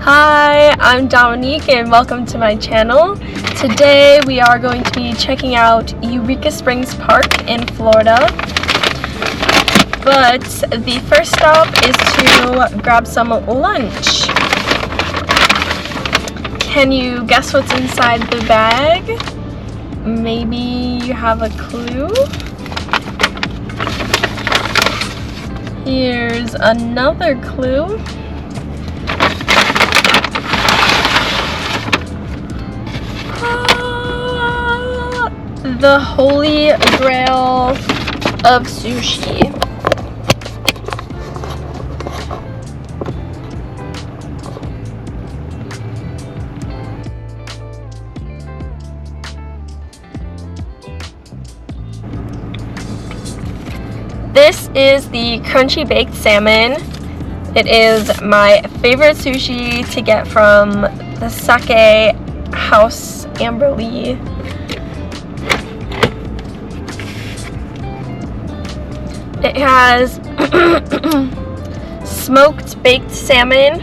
Hi, I'm Dominique and welcome to my channel. Today we are going to be checking out Eureka Springs Park in Florida. But the first stop is to grab some lunch. Can you guess what's inside the bag? Maybe you have a clue? Here's another clue. The holy grail of sushi. This is the crunchy baked salmon. It is my favorite sushi to get from the Sake House Amberley. It has smoked baked salmon,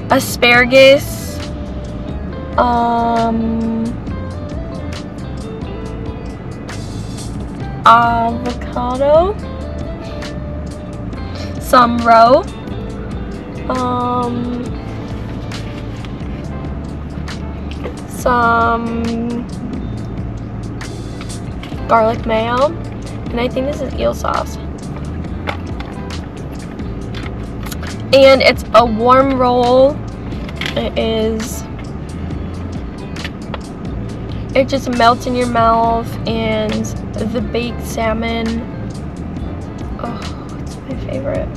asparagus, avocado, some roe, some garlic mayo, and I think this is eel sauce. And it's a warm roll. It just melts in your mouth, and the baked salmon, oh, it's my favorite.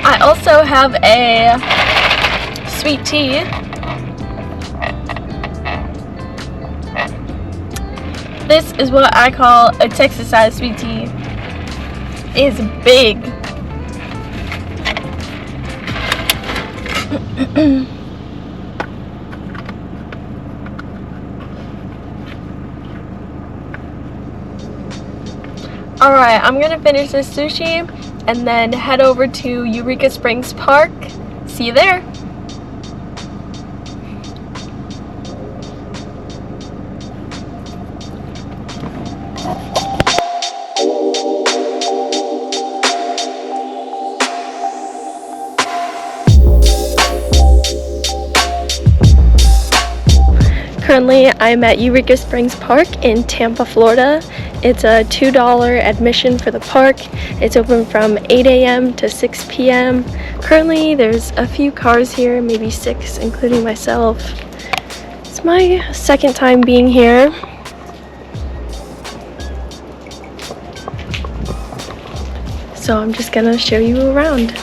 I also have a sweet tea. This is what I call a Texas-sized sweet tea. It's big. Alright, I'm gonna finish this sushi and then head over to Eureka Springs Park. See you there. Currently, I'm at Eureka Springs Park in Tampa, Florida. It's a $2 admission for the park. It's open from 8 a.m. to 6 p.m. Currently, there's a few cars here, maybe 6, including myself. It's my second time being here. So I'm just gonna show you around.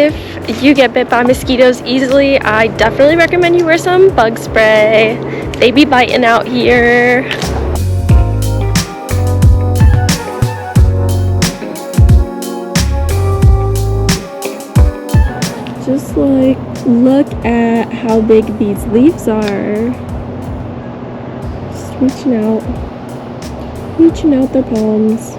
if you get bit by mosquitoes easily, I definitely recommend you wear some bug spray. They be biting out here. Just like, look at how big these leaves are. Just reaching out their palms.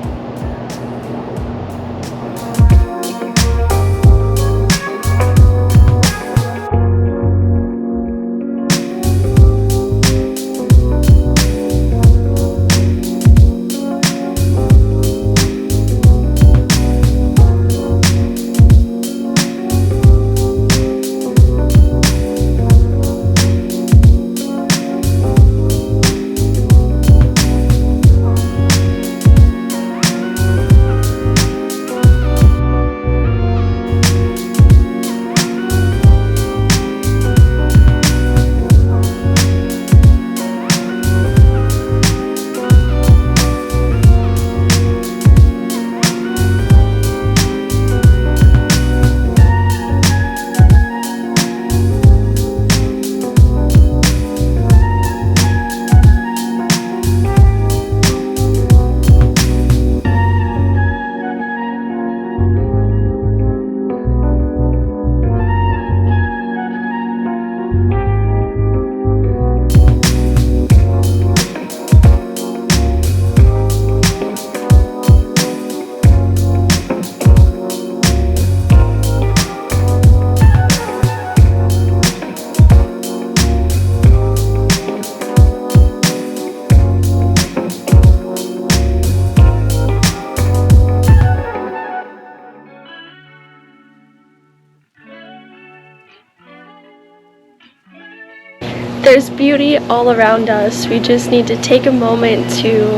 There's beauty all around us. We just need to take a moment to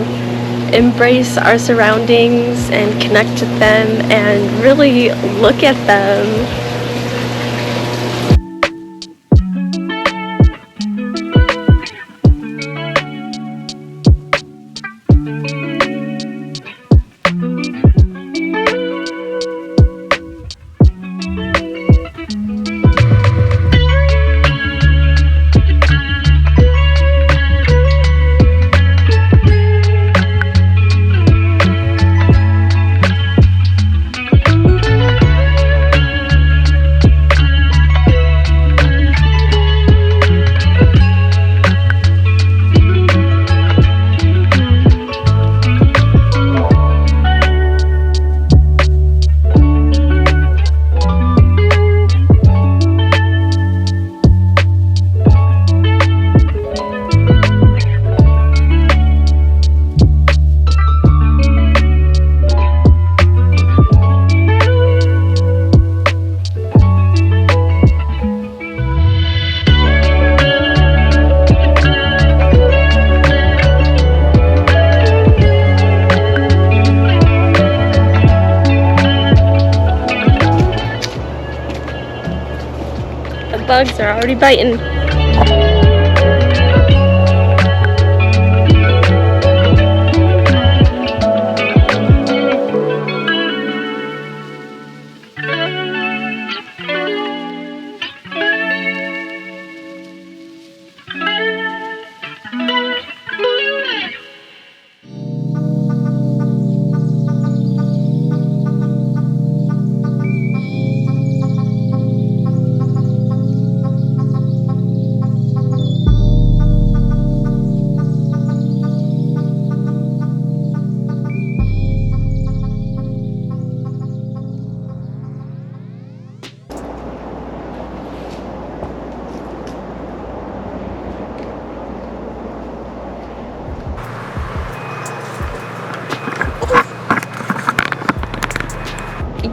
embrace our surroundings and connect with them and really look at them. Bugs are already biting.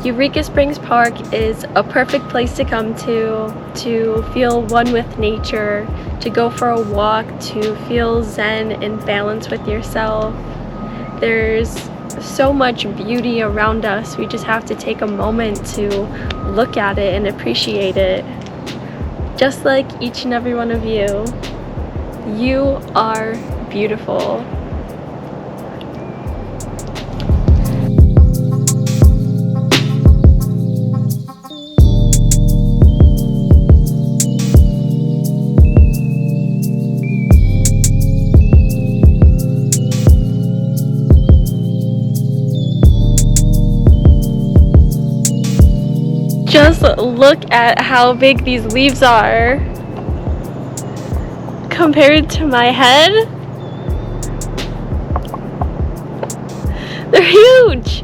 Eureka Springs Park is a perfect place to come to feel one with nature, to go for a walk, to feel zen and balance with yourself. There's so much beauty around us. We just have to take a moment to look at it and appreciate it. Just like each and every one of you, you are beautiful. Just look at how big these leaves are compared to my head. They're huge.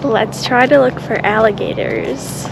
Let's try to look for alligators.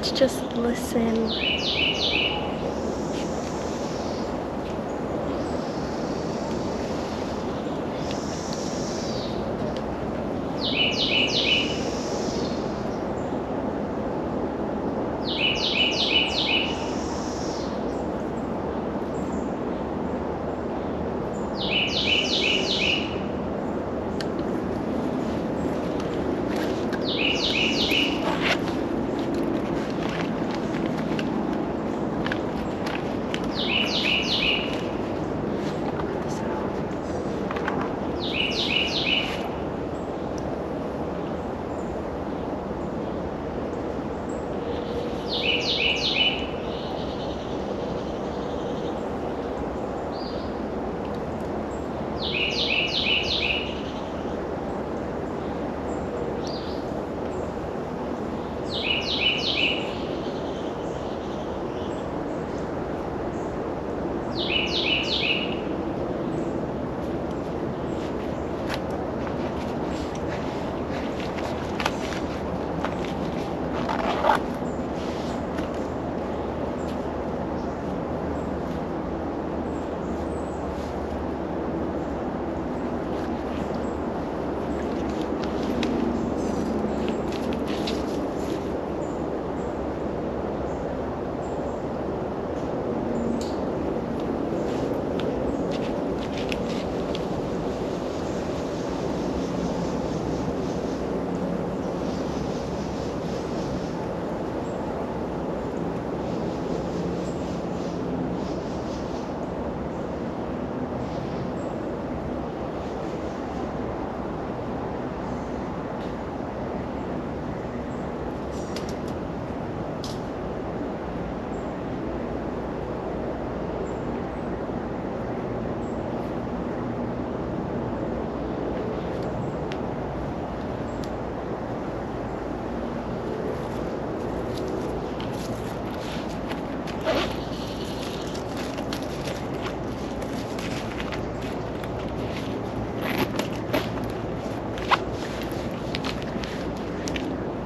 Let's just listen.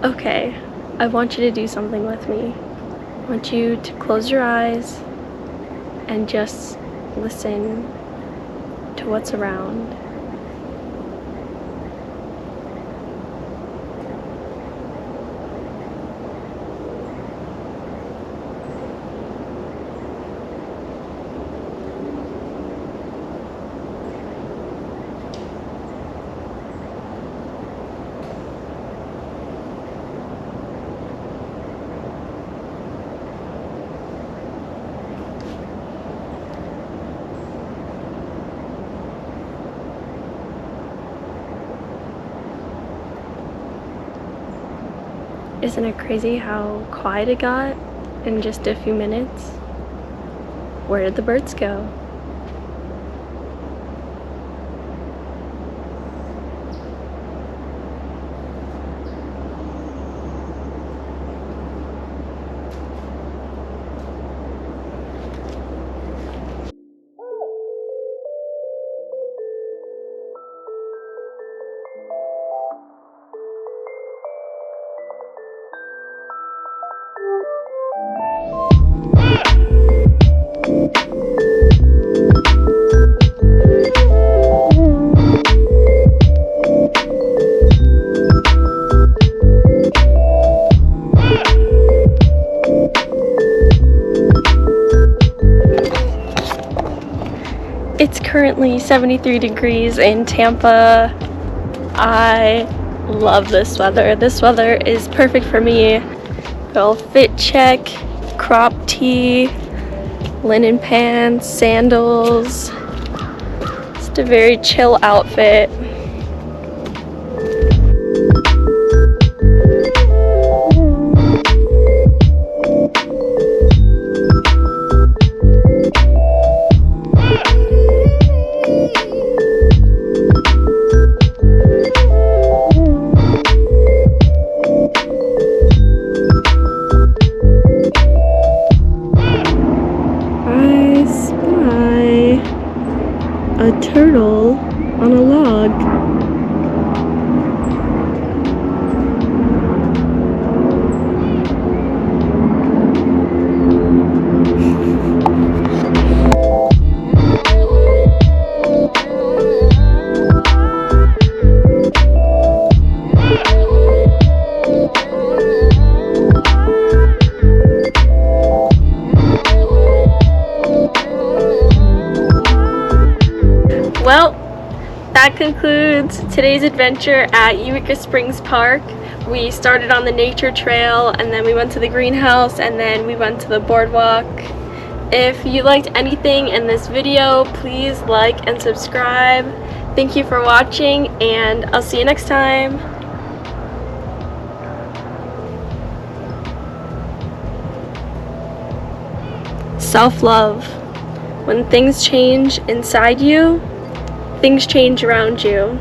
Okay, I want you to do something with me. I want you to close your eyes and just listen to what's around. Isn't it crazy how quiet it got in just a few minutes? Where did the birds go? It's currently 73 degrees in Tampa. I love this weather. This weather is perfect for me. Little fit check, crop tee, linen pants, sandals. Just a very chill outfit. A turtle on a log. Well, that concludes today's adventure at Eureka Springs Park. We started on the nature trail, and then we went to the greenhouse, and then we went to the boardwalk. If you liked anything in this video, please like and subscribe. Thank you for watching, and I'll see you next time. Self-love. When things change inside you, things change around you.